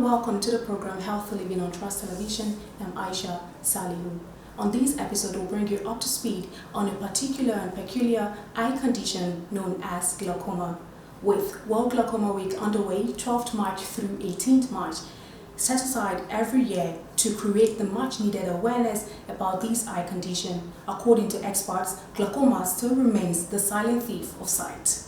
welcome to the program Healthy Living on Trust Television. I'm Aisha Salihu. On this episode, we'll bring you up to speed on a particular and peculiar eye condition known as glaucoma. With World Glaucoma Week underway 12th March through 18th March, set aside every year to create the much needed awareness about this eye condition. According to experts, glaucoma still remains the silent thief of sight.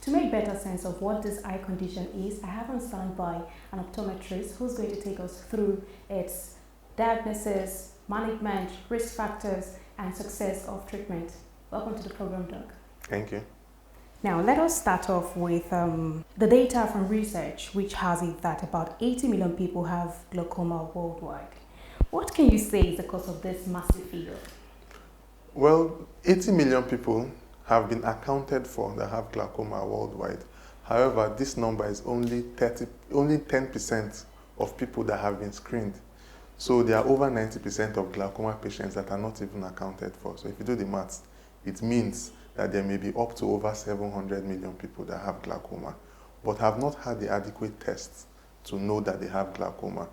To make better sense of what this eye condition is, I have on standby an optometrist who's going to take us through its diagnosis, management, risk factors, and success of treatment. Welcome to the program, Doc. Thank you. Now, let us start off with the data from research, which has it that about 80 million people have glaucoma worldwide. What can you say is the cause of this massive figure? Well, 80 million people have been accounted for that have glaucoma worldwide. However, this number is only 10% of people that have been screened. So there are over 90% of glaucoma patients that are not even accounted for. So if you do the maths, it means that there may be up to over 700 million people that have glaucoma, but have not had the adequate tests to know that they have glaucoma.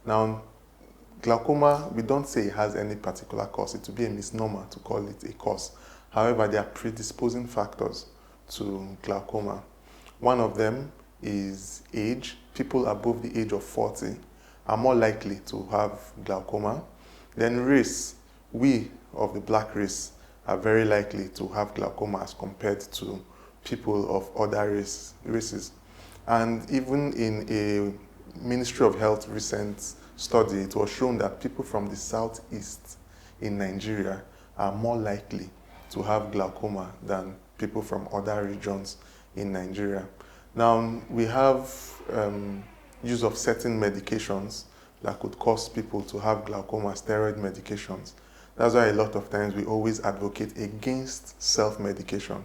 Now, glaucoma, we don't say it has any particular cause. It would be a misnomer to call it a cause. However, there are predisposing factors to glaucoma. One of them is age. People above the age of 40 are more likely to have glaucoma. Then race. We of the black race are very likely to have glaucoma as compared to people of other races. And even in a Ministry of Health recent study, it was shown that people from the southeast in Nigeria are more likely to have glaucoma than people from other regions in Nigeria. Now, we have use of certain medications that could cause people to have glaucoma, steroid medications. That's why a lot of times we always advocate against self-medication,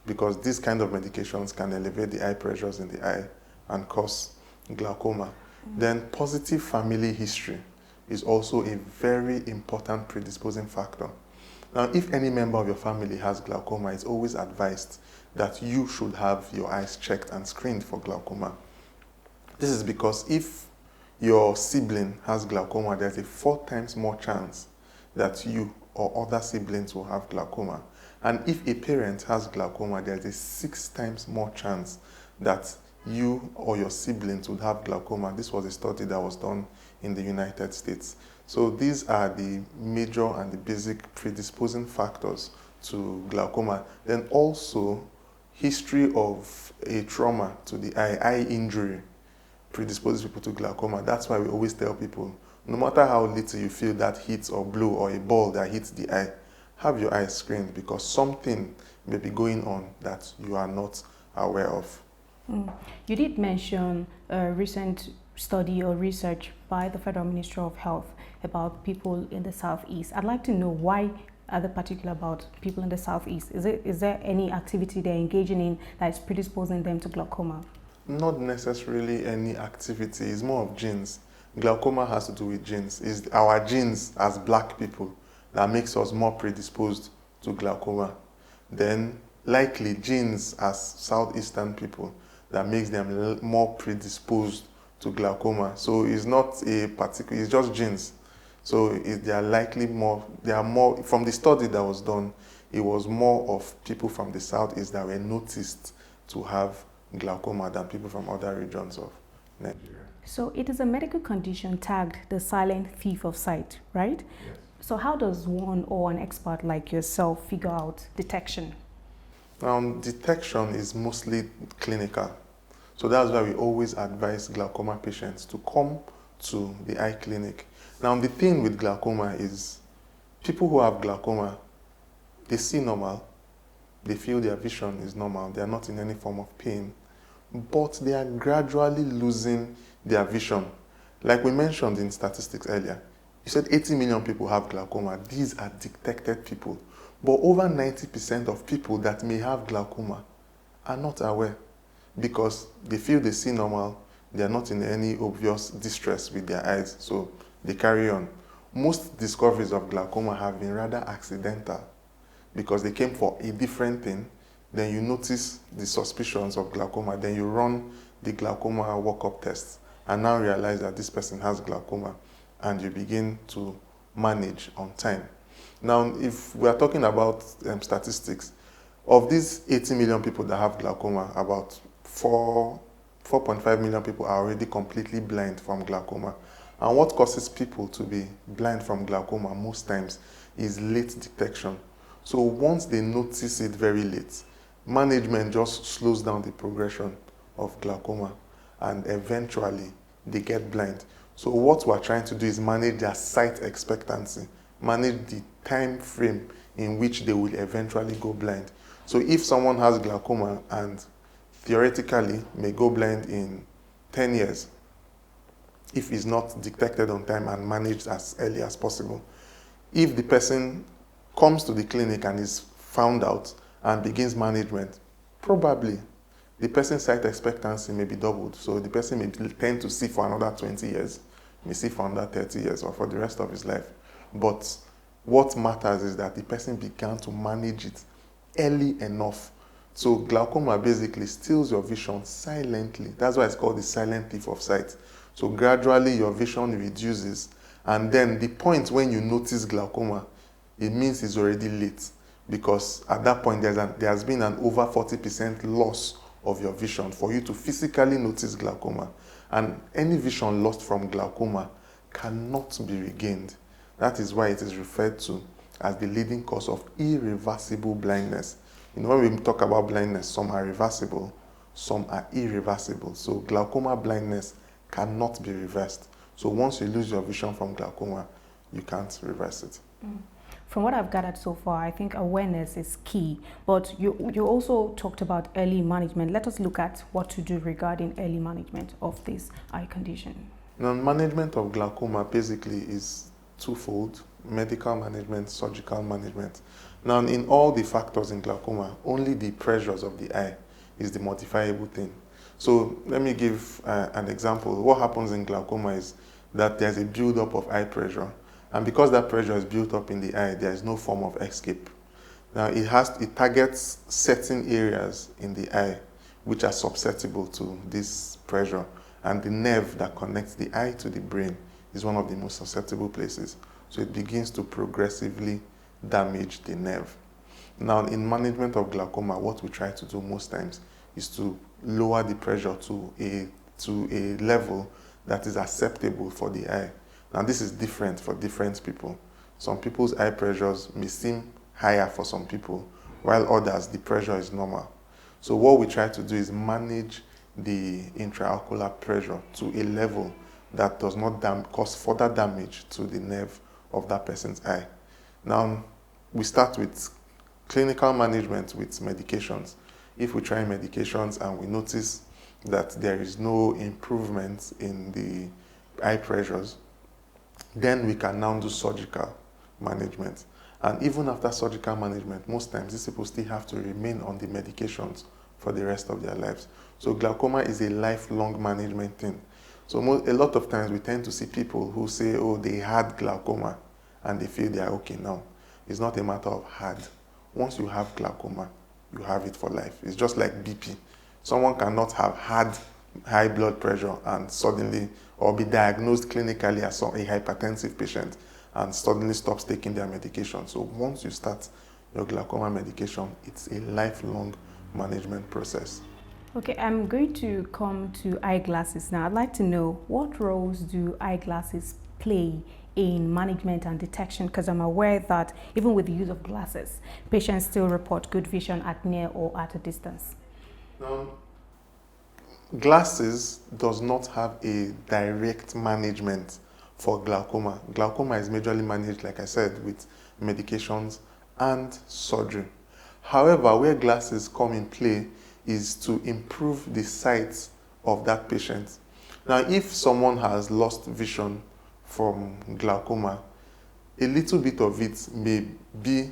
because these kind of medications can elevate the eye pressures in the eye and cause glaucoma. Then positive family history is also a very important predisposing factor. Now, if any member of your family has glaucoma, it's always advised that you should have your eyes checked and screened for glaucoma. This is because if your sibling has glaucoma, there's a 4 times more chance that you or other siblings will have glaucoma. And if a parent has glaucoma, there's a 6 times more chance that you or your siblings would have glaucoma. This was a study that was done in the United States. So these are the major and the basic predisposing factors to glaucoma. Then also history of a trauma to the eye injury predisposes people to glaucoma. That's why we always tell people, no matter how little you feel that hits or blow or a ball that hits the eye, have your eyes screened, because something may be going on that you are not aware of. You did mention a recent study or research by the Federal Ministry of Health about people in the Southeast. I'd like to know, why are they particular about people in the Southeast? Is there any activity they're engaging in that is predisposing them to glaucoma? Not necessarily any activity. It's more of genes. Glaucoma has to do with genes. It's our genes as black people that makes us more predisposed to glaucoma. Then likely genes as southeastern people that makes them more predisposed to glaucoma. So it's not a particular, it's just genes. So they are likely more, from the study that was done, it was more of people from the southeast that were noticed to have glaucoma than people from other regions of Nigeria. So it is a medical condition tagged the silent thief of sight, right? Yes. So how does one or an expert like yourself figure out detection? Detection is mostly clinical. So that's why we always advise glaucoma patients to come to the eye clinic. Now, the thing with glaucoma is people who have glaucoma, they see normal, they feel their vision is normal, they are not in any form of pain, but they are gradually losing their vision. Like we mentioned in statistics earlier, you said 80 million people have glaucoma. These are detected people. But over 90% of people that may have glaucoma are not aware, because they feel they see normal, they are not in any obvious distress with their eyes, so they carry on. Most discoveries of glaucoma have been rather accidental, because they came for a different thing, then you notice the suspicions of glaucoma, then you run the glaucoma workup test and now realize that this person has glaucoma, and you begin to manage on time. Now, if we are talking about statistics, of these 80 million people that have glaucoma, about 4.5 million people are already completely blind from glaucoma. And what causes people to be blind from glaucoma most times is late detection. So once they notice it very late, management just slows down the progression of glaucoma, and eventually they get blind. So what we're trying to do is manage their sight expectancy, manage the time frame in which they will eventually go blind. So if someone has glaucoma and theoretically may go blind in 10 years, if it's not detected on time and managed as early as possible, if the person comes to the clinic and is found out and begins management, probably the person's sight expectancy may be doubled. So the person may tend to see for another 20 years, may see for another 30 years, or for the rest of his life. But what matters is that the person began to manage it early enough. So glaucoma basically steals your vision silently. That's why it's called the silent thief of sight. So gradually your vision reduces, and then the point when you notice glaucoma, it means it's already late, because at that point there has been an over 40% loss of your vision for you to physically notice glaucoma. And any vision lost from glaucoma cannot be regained. That is why it is referred to as the leading cause of irreversible blindness. You know, when we talk about blindness, some are reversible, some are irreversible. So glaucoma blindness cannot be reversed. So once you lose your vision from glaucoma, you can't reverse it. From what I've gathered so far, I think awareness is key. But you also talked about early management. Let us look at what to do regarding early management of this eye condition. Now, management of glaucoma basically is twofold: medical management, surgical management. Now, in all the factors in glaucoma, only the pressures of the eye is the modifiable thing. So let me give an example. What happens in glaucoma is that there's a buildup of eye pressure. And because that pressure is built up in the eye, there is no form of escape. Now, it targets certain areas in the eye which are susceptible to this pressure. And the nerve that connects the eye to the brain is one of the most susceptible places. So it begins to progressively damage the nerve. Now, in management of glaucoma, what we try to do most times is to lower the pressure to a level that is acceptable for the eye. Now, this is different for different people. Some people's eye pressures may seem higher for some people, while others, the pressure is normal. So what we try to do is manage the intraocular pressure to a level that does not cause further damage to the nerve of that person's eye. Now, we start with clinical management with medications. If we try medications and we notice that there is no improvement in the eye pressures, then we can now do surgical management. And even after surgical management, most times these people still have to remain on the medications for the rest of their lives. So glaucoma is a lifelong management thing. So a lot of times we tend to see people who say, oh, they had glaucoma and they feel they are okay now. It's not a matter of had. Once you have glaucoma, you have it for life. It's just like BP. Someone cannot have had high blood pressure and suddenly, or be diagnosed clinically as a hypertensive patient and suddenly stops taking their medication. So once you start your glaucoma medication, it's a lifelong management process. Okay, I'm going to come to eyeglasses now. I'd like to know, what roles do eyeglasses play in management and detection? Because I'm aware that even with the use of glasses, patients still report good vision at near or at a distance. Now, glasses does not have a direct management for glaucoma. Glaucoma is majorly managed, like I said, with medications and surgery. However, where glasses come in play is to improve the sight of that patient. Now, if someone has lost vision from glaucoma, a little bit of it may be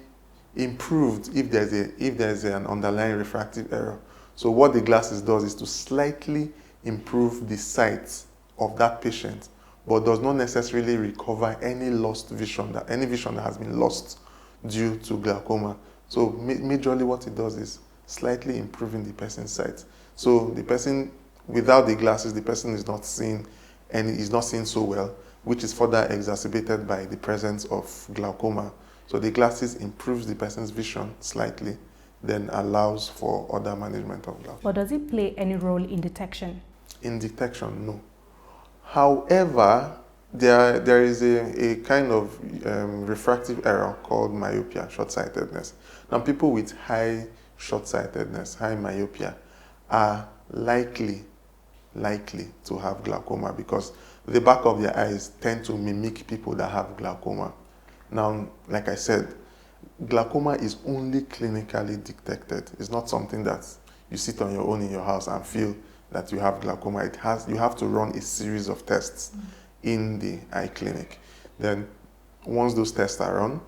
improved if there's an underlying refractive error. So what the glasses does is to slightly improve the sight of that patient, but does not necessarily recover any lost vision, any vision that has been lost due to glaucoma. So majorly what it does is slightly improving the person's sight. So the person without the glasses, the person is not seeing and is not seeing so well, which is further exacerbated by the presence of glaucoma. So the glasses improves the person's vision slightly, then allows for other management of glaucoma. But does it play any role in detection? In detection, no. However, there is a kind of refractive error called myopia, short-sightedness. Now, people with high short-sightedness, high myopia, are likely to have glaucoma because the back of their eyes tend to mimic people that have glaucoma. Now, like I said, glaucoma is only clinically detected. It's not something that you sit on your own in your house and feel that you have glaucoma. You have to run a series of tests in the eye clinic. Then once those tests are run,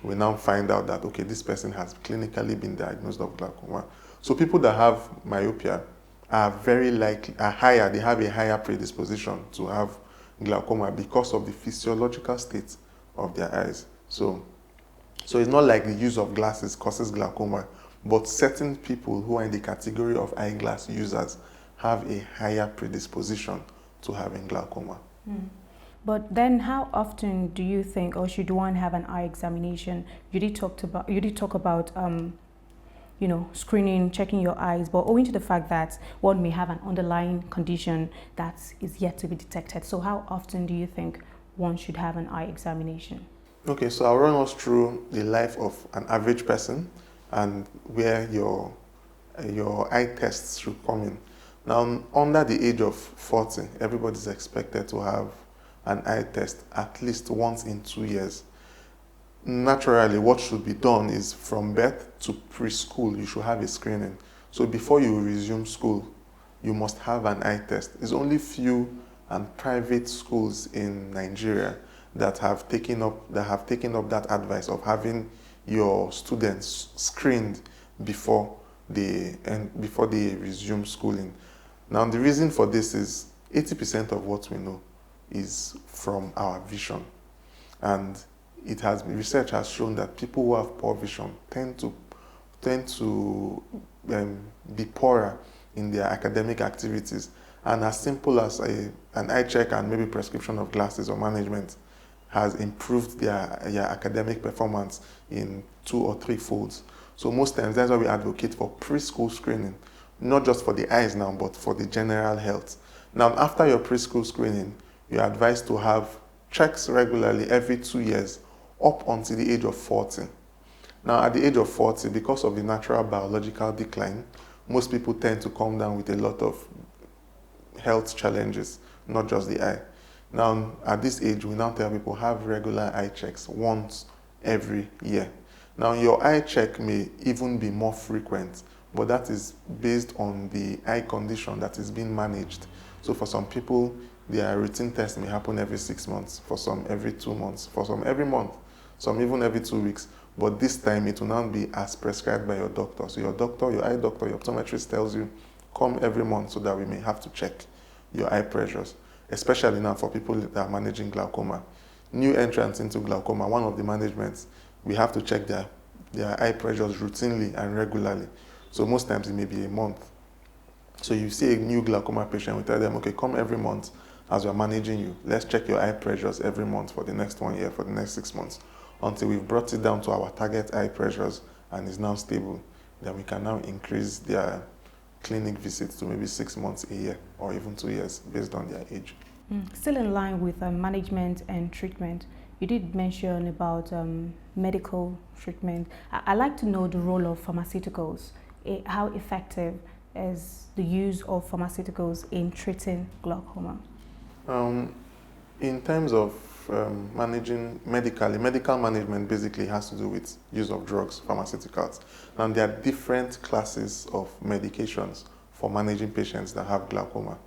we now find out that, okay, this person has clinically been diagnosed of glaucoma. So people that have myopia are very likely, they have a higher predisposition to have glaucoma because of the physiological state of their eyes. So it's not like the use of glasses causes glaucoma, but certain people who are in the category of eyeglass users have a higher predisposition to having glaucoma. But then how often do you think, or should one have an eye examination? You did talk about screening, checking your eyes, but owing to the fact that one may have an underlying condition that is yet to be detected. So how often do you think one should have an eye examination? Okay, so I'll run us through the life of an average person and where your eye tests should come in. Now, under the age of 40, everybody's expected to have an eye test at least once in 2 years. Naturally, what should be done is from birth to preschool, you should have a screening. So before you resume school, you must have an eye test. It's only few and private schools in Nigeria that have taken up that advice of having your students screened before they resume schooling. Now, the reason for this is 80% of what we know is from our vision, and research has shown that people who have poor vision tend to be poorer in their academic activities, and as simple as an eye check and maybe prescription of glasses or management has improved their academic performance in 2 or 3 folds. So most times that's why we advocate for preschool screening, not just for the eyes now, but for the general health. Now, after your preschool screening, you're advised to have checks regularly every 2 years up until the age of 40. Now, at the age of 40, because of the natural biological decline, most people tend to come down with a lot of health challenges, not just the eye. Now, at this age, we now tell people have regular eye checks once every year. Now, your eye check may even be more frequent, but that is based on the eye condition that is being managed. So for some people, their routine test may happen every 6 months, for some every 2 months, for some every month, some even every 2 weeks. But this time it will not be as prescribed by your doctor. So your doctor, your eye doctor, your optometrist tells you, come every month so that we may have to check your eye pressures, especially now for people that are managing glaucoma. New entrants into glaucoma, one of the managements, we have to check their eye pressures routinely and regularly. So most times it may be a month. So you see a new glaucoma patient, we tell them, okay, come every month as we're managing you. Let's check your eye pressures every month for the next 1 year, for the next 6 months, until we've brought it down to our target eye pressures and is now stable. Then we can now increase their clinic visits to maybe 6 months, a year, or even 2 years based on their age. Still in line with management and treatment, you did mention about medical treatment. I'd like to know the role of pharmaceuticals. How effective is the use of pharmaceuticals in treating glaucoma? In terms of managing medical management basically has to do with use of drugs, pharmaceuticals. Now, there are different classes of medications for managing patients that have glaucoma.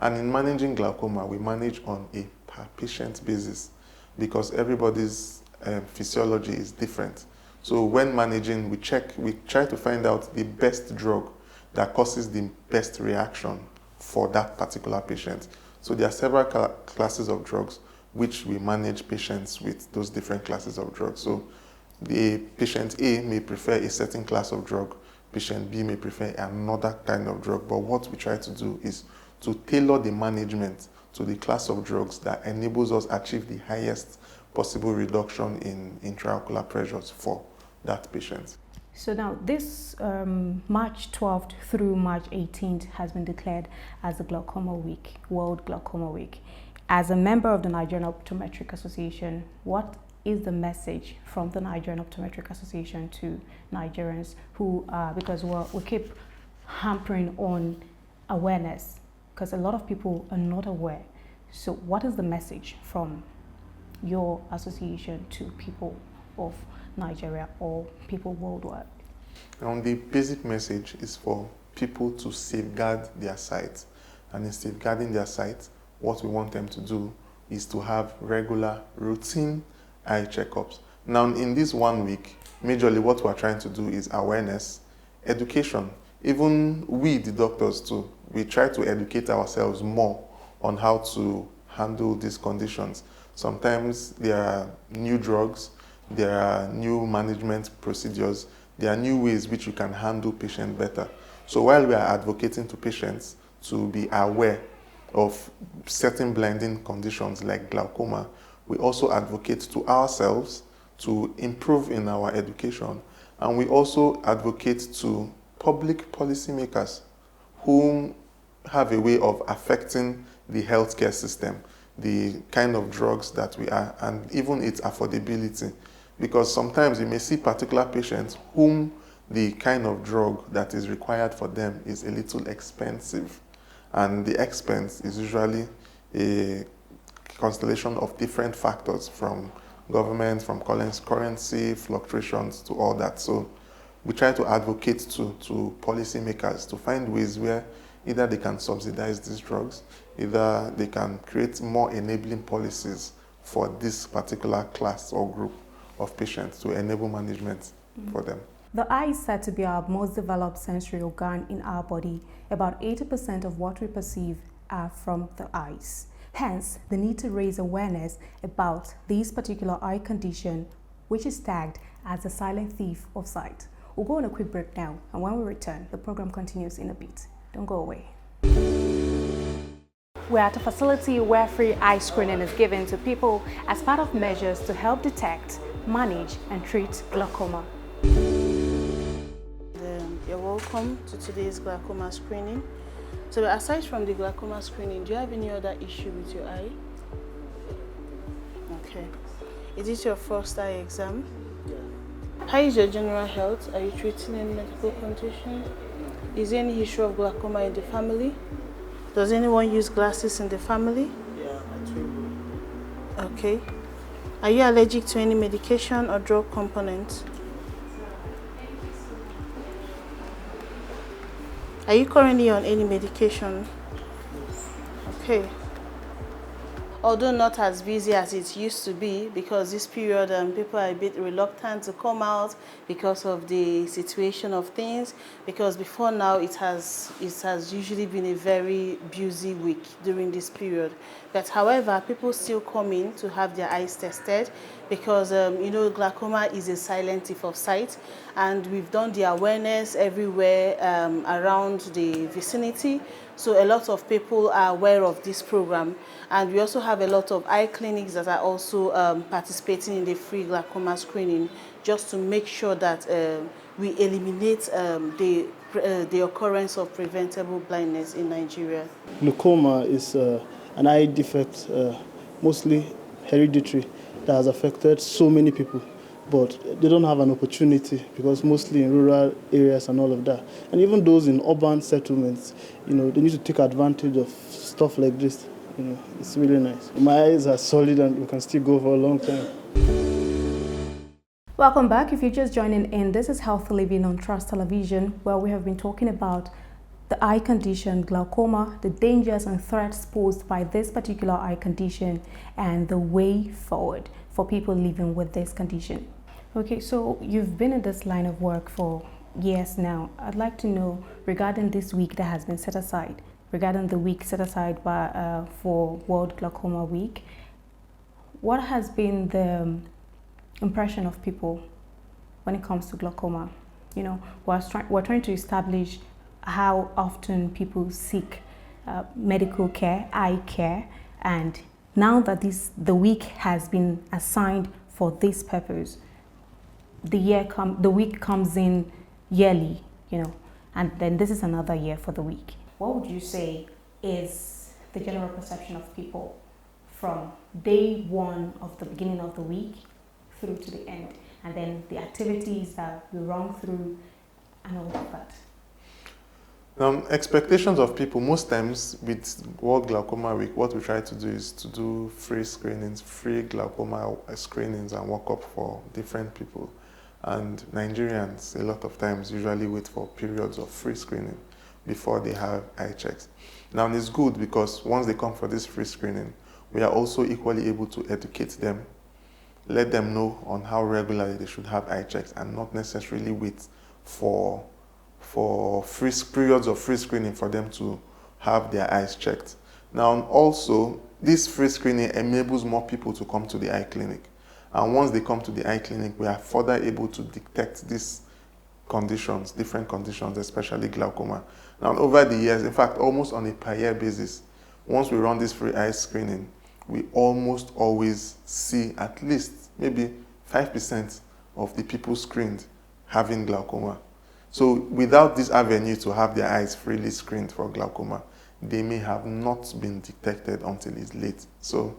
And in managing glaucoma, we manage on a per patient basis because everybody's physiology is different. So when managing, we try to find out the best drug that causes the best reaction for that particular patient. So there are several classes of drugs which we manage patients with those different classes of drugs. So the patient A may prefer a certain class of drug, patient B may prefer another kind of drug, but what we try to do is to tailor the management to the class of drugs that enables us achieve the highest possible reduction in intraocular pressures for that patient. So now this March 12th through March 18th has been declared as the Glaucoma Week, World Glaucoma Week. As a member of the Nigerian Optometric Association, what is the message from the Nigerian Optometric Association to Nigerians who, because we keep hampering on awareness, because a lot of people are not aware. So what is the message from your association to people of Nigeria or people worldwide? The basic message is for people to safeguard their sight. And in safeguarding their sight, what we want them to do is to have regular, routine eye checkups. Now, in this 1 week, majorly what we're trying to do is awareness, education. Even we, the doctors too, we try to educate ourselves more on how to handle these conditions. Sometimes there are new drugs, there are new management procedures, there are new ways which you can handle patients better. So while we are advocating to patients to be aware of certain blinding conditions like glaucoma, we also advocate to ourselves to improve in our education. And we also advocate to public policymakers who have a way of affecting the healthcare system, the kind of drugs that we are, and even its affordability. Because sometimes you may see particular patients whom the kind of drug that is required for them is a little expensive. And the expense is usually a constellation of different factors, from government, from currency fluctuations to all that. So we try to advocate to policymakers to find ways where either they can subsidize these drugs, either they can create more enabling policies for this particular class or group of patients to enable management for them. The eye is said to be our most developed sensory organ in our body. About 80% of what we perceive are from the eyes. Hence, the need to raise awareness about this particular eye condition, which is tagged as the silent thief of sight. We'll go on a quick break now, and when we return, the program continues in a bit. Don't go away. We're at a facility where free eye screening is given to people as part of measures to help detect, manage, and treat glaucoma. You're welcome to today's glaucoma screening. So aside from the glaucoma screening, do you have any other issue with your eye? Okay. Is this your first eye exam? Yeah. How is your general health? Are you treating any medical condition? Is there any history of glaucoma in the family? Does anyone use glasses in the family? Yeah, I do. Okay. Are you allergic to any medication or drug components? Are you currently on any medication? Okay. Although not as busy as it used to be, because this period people are a bit reluctant to come out because of the situation of things, because before now it has usually been a very busy week during this period. But however, people still come in to have their eyes tested, because glaucoma is a silent thief of sight, and we've done the awareness everywhere around the vicinity. So a lot of people are aware of this program, and we also have a lot of eye clinics that are also participating in the free glaucoma screening, just to make sure that we eliminate the occurrence of preventable blindness in Nigeria. Glaucoma is an eye defect, mostly hereditary, that has affected so many people, but they don't have an opportunity because mostly in rural areas and all of that. And even those in urban settlements, they need to take advantage of stuff like this. It's really nice. My eyes are solid and we can still go for a long time. Welcome back. If you're just joining in, this is Healthy Living on Trust Television, where we have been talking about the eye condition glaucoma, the dangers and threats posed by this particular eye condition, and the way forward for people living with this condition. Okay, so you've been in this line of work for years now. I'd like to know, regarding this week that has been set aside, regarding the week set aside for World Glaucoma Week, what has been the impression of people when it comes to glaucoma? We're trying to establish how often people seek medical care, eye care, and now that the week has been assigned for this purpose, the week comes in yearly, and then this is another year for the week. What would you say is the general perception of people from day one of the beginning of the week through to the end, and then the activities that we run through and all of that? Expectations of people, most times with World Glaucoma Week, what we try to do is to do free screenings, free glaucoma screenings and workup for different people. And Nigerians, a lot of times, usually wait for periods of free screening before they have eye checks. Now, it's good because once they come for this free screening, we are also equally able to educate them, let them know on how regularly they should have eye checks and not necessarily wait for free periods of free screening for them to have their eyes checked. Now, also, this free screening enables more people to come to the eye clinic. And once they come to the eye clinic, we are further able to detect these conditions, different conditions, especially glaucoma. Now, over the years, in fact, almost on a per year basis, once we run this free eye screening, we almost always see at least maybe 5% of the people screened having glaucoma. So without this avenue to have their eyes freely screened for glaucoma, they may have not been detected until it's late. So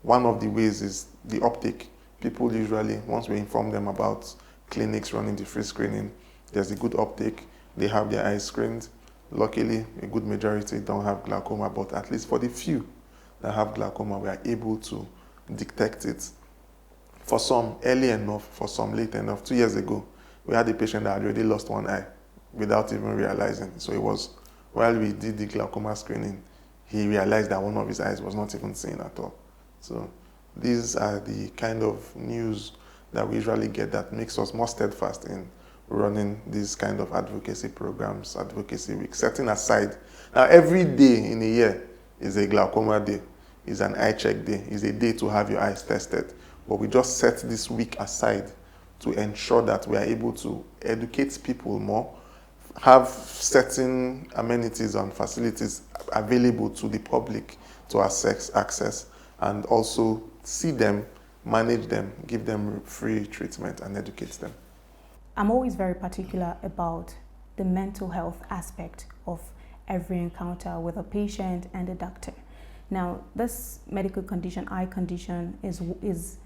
one of the ways is the uptake. People usually, once we inform them about clinics running the free screening, there's a good uptake. They have their eyes screened. Luckily, a good majority don't have glaucoma, but at least for the few that have glaucoma, we are able to detect it. For some, early enough, for some, late enough. 2 years ago, we had a patient that had already lost one eye without even realizing. So it was while we did the glaucoma screening, he realized that one of his eyes was not even seen at all. So these are the kind of news that we usually get that makes us more steadfast in running these kind of advocacy programs, advocacy week, setting aside. Now, every day in a year is a glaucoma day, is an eye check day, is a day to have your eyes tested. But we just set this week aside to ensure that we are able to educate people more, have certain amenities and facilities available to the public to access, and also see them, manage them, give them free treatment and educate them. I'm always very particular about the mental health aspect of every encounter with a patient and a doctor. Now, this medical condition, eye condition, is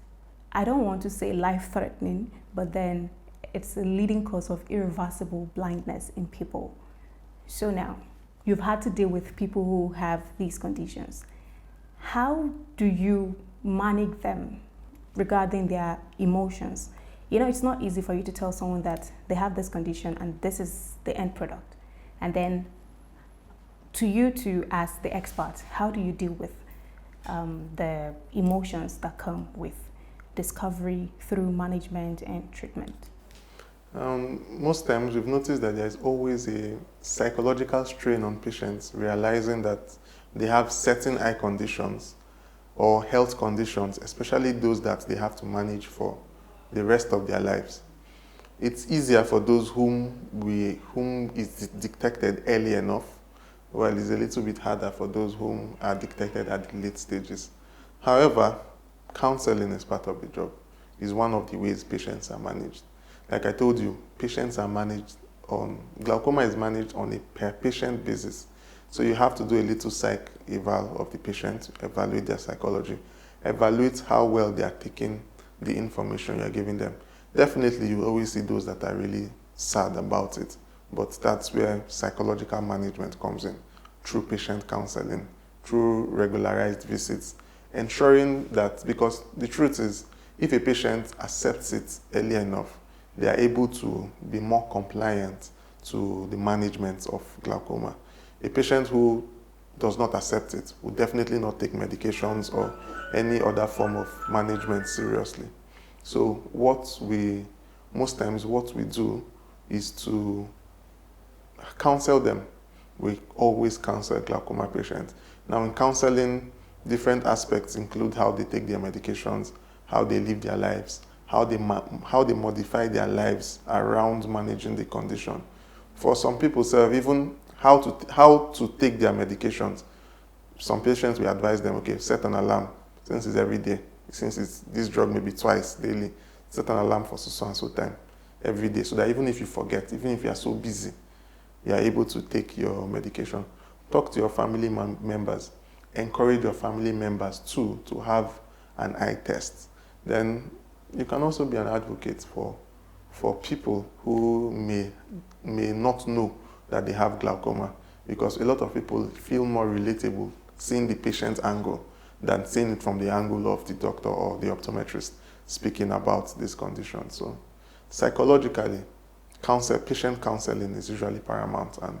I don't want to say life-threatening, but then it's a leading cause of irreversible blindness in people. So now, you've had to deal with people who have these conditions. How do you manage them regarding their emotions? It's not easy for you to tell someone that they have this condition and this is the end product. And then to you to as the expert, how do you deal with the emotions that come with discovery through management and treatment? Most times we've noticed that there's always a psychological strain on patients realizing that they have certain eye conditions or health conditions, especially those that they have to manage for the rest of their lives. It's easier for those whom is detected early enough, while it's a little bit harder for those whom are detected at the late stages. However, counseling is part of the job. It's one of the ways patients are managed. Like I told you, glaucoma is managed on a per patient basis. So you have to do a little psych eval of the patient, evaluate their psychology, evaluate how well they are taking the information you're giving them. Definitely, you always see those that are really sad about it, but that's where psychological management comes in, through patient counseling, through regularized visits, ensuring that, because the truth is, if a patient accepts it early enough, they are able to be more compliant to the management of glaucoma. A patient who does not accept it will definitely not take medications or any other form of management seriously. So most times what we do is to counsel them. We always counsel glaucoma patients. Now, in counseling, different aspects include how they take their medications, how they live their lives, how they modify their lives around managing the condition. For some people, even how to take their medications some patients, we advise them, okay, set an alarm since it's every day. Since this drug may be twice daily, set an alarm for so and so time every day, so that even if you forget, even if you are so busy, you are able to take your medication. Talk to your family members. Encourage your family members too to have an eye test. Then you can also be an advocate for people who may not know that they have glaucoma, because a lot of people feel more relatable seeing the patient's angle than seeing it from the angle of the doctor or the optometrist speaking about this condition. So psychologically, patient counseling is usually paramount, and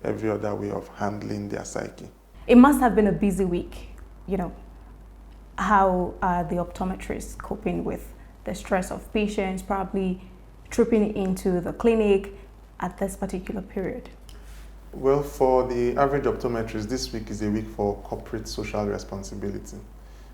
every other way of handling their psyche. It must have been a busy week. How are the optometrists coping with the stress of patients probably trooping into the clinic at this particular period? Well, for the average optometrist, this week is a week for corporate social responsibility.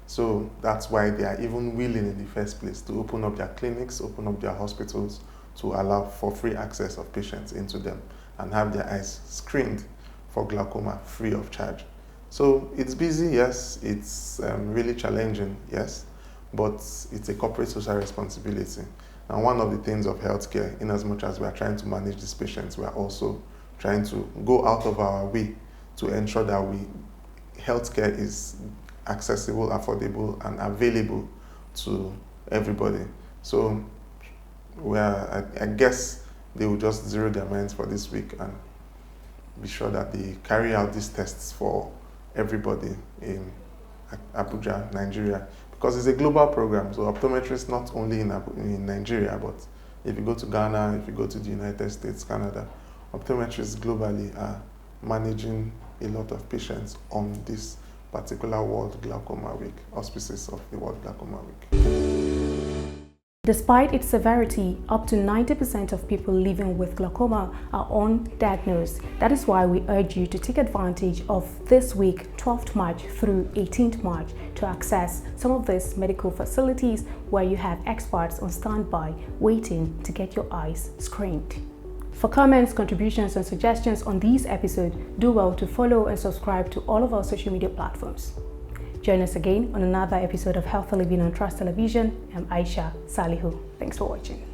So that's why they are even willing in the first place to open up their clinics, open up their hospitals to allow for free access of patients into them and have their eyes screened for glaucoma free of charge. So it's busy, yes. It's really challenging, yes. But it's a corporate social responsibility. And one of the things of healthcare, in as much as we are trying to manage these patients, we are also trying to go out of our way to ensure that healthcare is accessible, affordable, and available to everybody. So I guess they will just zero their minds for this week and be sure that they carry out these tests for everybody in Abuja, Nigeria, because it's a global program. So optometrists not only in Nigeria, but if you go to Ghana, if you go to the United States, Canada, optometrists globally are managing a lot of patients on this particular World Glaucoma Week, auspices of the World Glaucoma Week. Despite its severity, up to 90% of people living with glaucoma are undiagnosed. That is why we urge you to take advantage of this week, 12th March through 18th March, to access some of these medical facilities where you have experts on standby waiting to get your eyes screened. For comments, contributions, and suggestions on these episodes, do well to follow and subscribe to all of our social media platforms. Join us again on another episode of Healthy Living on Trust Television. I'm Aisha Salihu. Thanks for watching.